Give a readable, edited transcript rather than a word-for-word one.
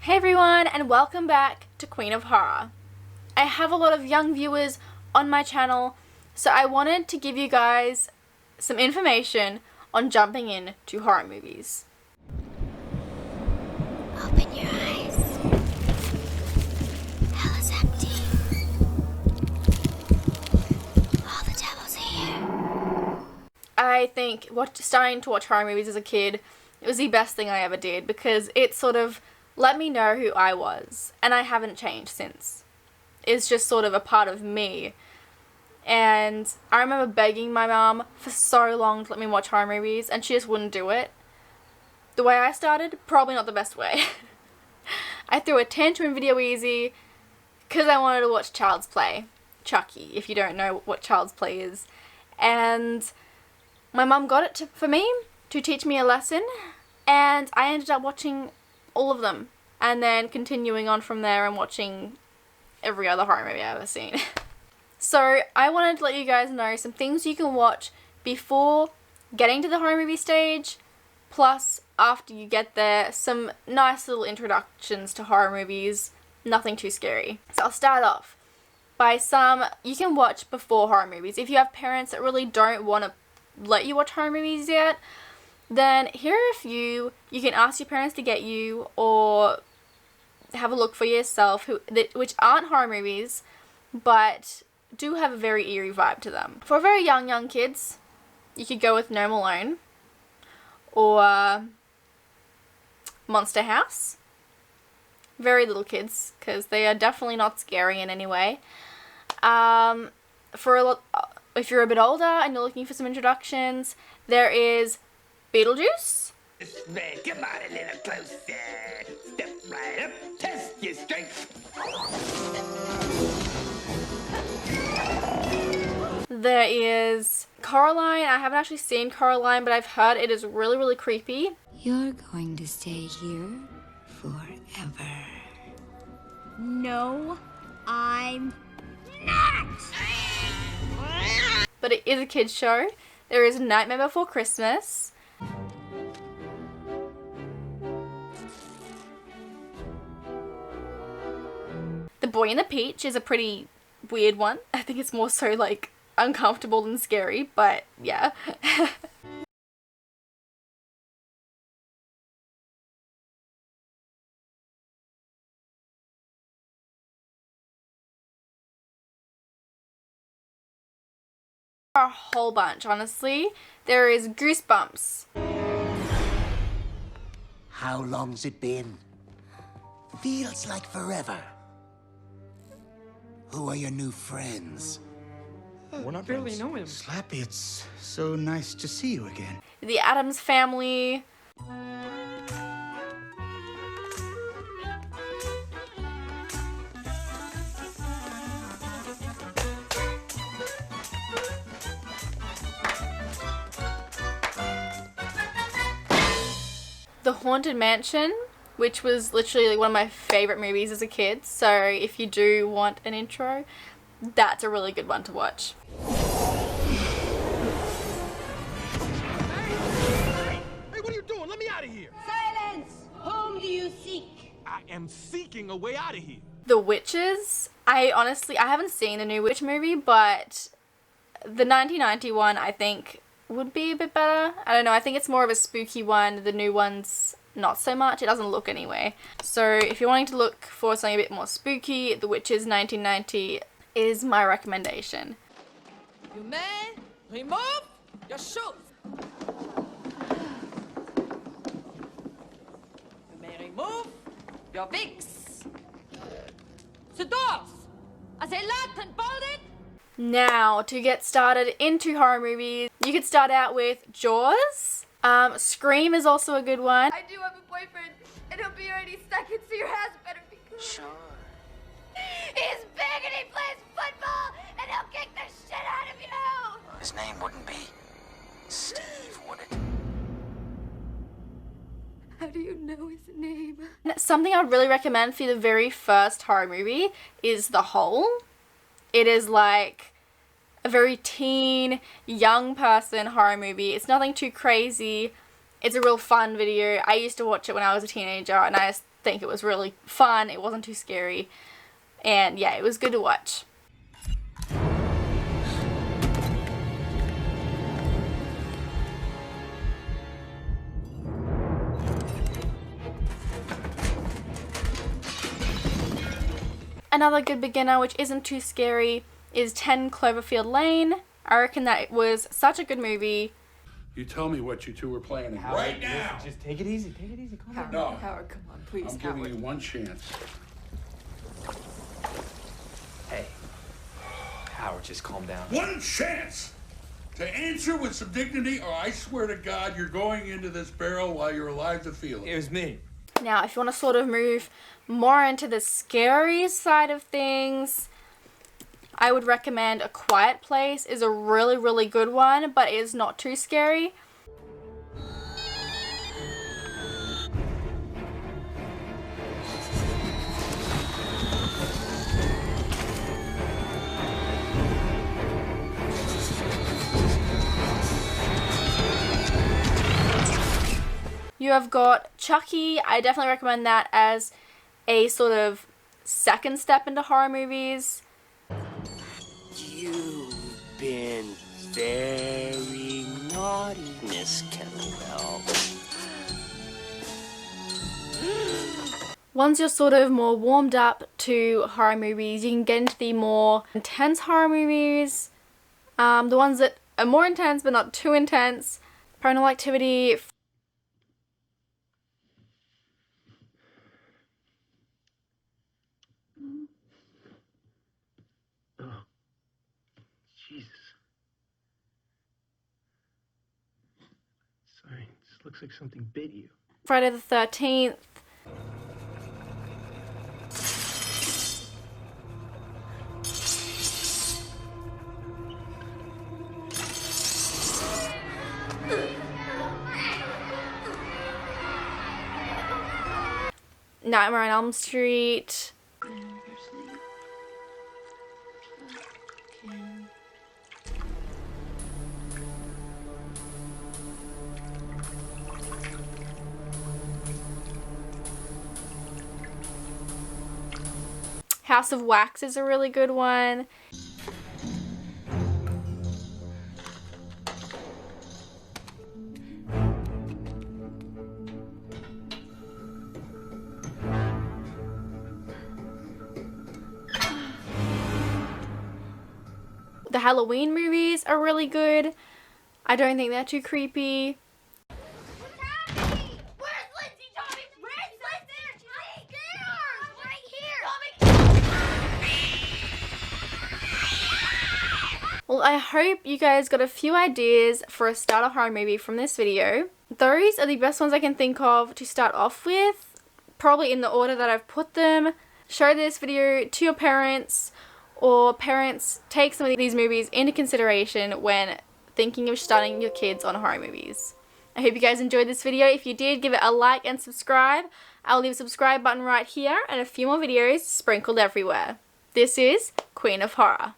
Hey everyone, and welcome back to Queen of Horror. I have a lot of young viewers on my channel, so I wanted to give you guys some information on jumping into horror movies. Open your eyes. Hell is empty. All the devil's here. I think starting to watch horror movies as a kid, it was the best thing I ever did because it sort of let me know who I was, and I haven't changed since. It's just sort of a part of me. And I remember begging my mom for so long to let me watch horror movies, and she just wouldn't do it. The way I started, probably not the best way. I threw a tantrum in Video Easy because I wanted to watch Child's Play. Chucky, if you don't know what Child's Play is. And my mum got it for me to teach me a lesson, and I ended up watching all of them, and then continuing on from there and watching every other horror movie I've ever seen. So I wanted to let you guys know some things you can watch before getting to the horror movie stage, plus after you get there, some nice little introductions to horror movies, nothing too scary. So I'll start off by some you can watch before horror movies. If you have parents that really don't want to let you watch horror movies yet, then here are a few you can ask your parents to get you, or have a look for yourself, which aren't horror movies, but do have a very eerie vibe to them. For very young kids, you could go with Home Alone, or Monster House. Very little kids, because they are definitely not scary in any way. If you're a bit older and you're looking for some introductions, there is Beetlejuice. Come on a little closer. Step right up. Test your strength. There is Coraline. I haven't actually seen Coraline, but I've heard it is really, really creepy. You're going to stay here forever. No, I'm not! But it is a kids show. There is Nightmare Before Christmas. The Boy and the Peach is a pretty weird one. I think it's more so like uncomfortable than scary, but yeah. A whole bunch, honestly. There is Goosebumps. How long's it been? Feels like forever. Who are your new friends? We're not barely know him. Slappy, it's so nice to see you again. The Addams Family. The Haunted Mansion, which was literally like one of my favorite movies as a kid. So if you do want an intro, that's a really good one to watch. Hey, what are you doing? Let me out of here. Silence! Whom do you seek? I am seeking a way out of here. The Witches. I haven't seen the new Witch movie, but the 1990 one I think would be a bit better. I don't know, I think it's more of a spooky one. The new one's not so much. It doesn't look anyway. So if you're wanting to look for something a bit more spooky, The Witches 1990 is my recommendation. You may remove your shoes. You may remove your wigs. The doors, are they locked and bolted? Now, to get started into horror movies, you could start out with Jaws. Scream is also a good one. I do have a boyfriend, and he'll be here any second, so your house better be clean. Sure. He's big and he plays football, and he'll kick the shit out of you! His name wouldn't be Steve, would it? How do you know his name? Something I'd really recommend for the very first horror movie is The Hole. It is like a very teen, young person horror movie. It's nothing too crazy. It's a real fun video. I used to watch it when I was a teenager and I just think it was really fun. It wasn't too scary. And yeah, it was good to watch. Another good beginner, which isn't too scary, is 10 Cloverfield Lane. I reckon that it was such a good movie. You tell me what you two were planning Howard, right now. listen, just take it easy. Take it easy. Calm down. No. Howard, come on, please, I'm Howard. giving you one chance. Hey. Howard, just calm down. One chance to answer with some dignity, or I swear to God, you're going into this barrel while you're alive to feel it. It was me. Now, if you want to sort of move more into the scary side of things, I would recommend A Quiet Place is a really, really good one, but it's not too scary. You have got Chucky. I definitely recommend that as a sort of second step into horror movies. You've been very naughty, Miss Kettlebell. Once you're sort of more warmed up to horror movies, you can get into the more intense horror movies. The ones that are more intense but not too intense. Paranormal Activity. Jesus. Sorry, this looks like something bit you. Friday the 13th. Nightmare on Elm Street. House of Wax is a really good one. The Halloween movies are really good. I don't think they're too creepy. Well, I hope you guys got a few ideas for a starter horror movie from this video. Those are the best ones I can think of to start off with, probably in the order that I've put them. Show this video to your parents, or parents take some of these movies into consideration when thinking of starting your kids on horror movies. I hope you guys enjoyed this video. If you did, give it a like and subscribe. I'll leave a subscribe button right here and a few more videos sprinkled everywhere. This is Queen of Horror.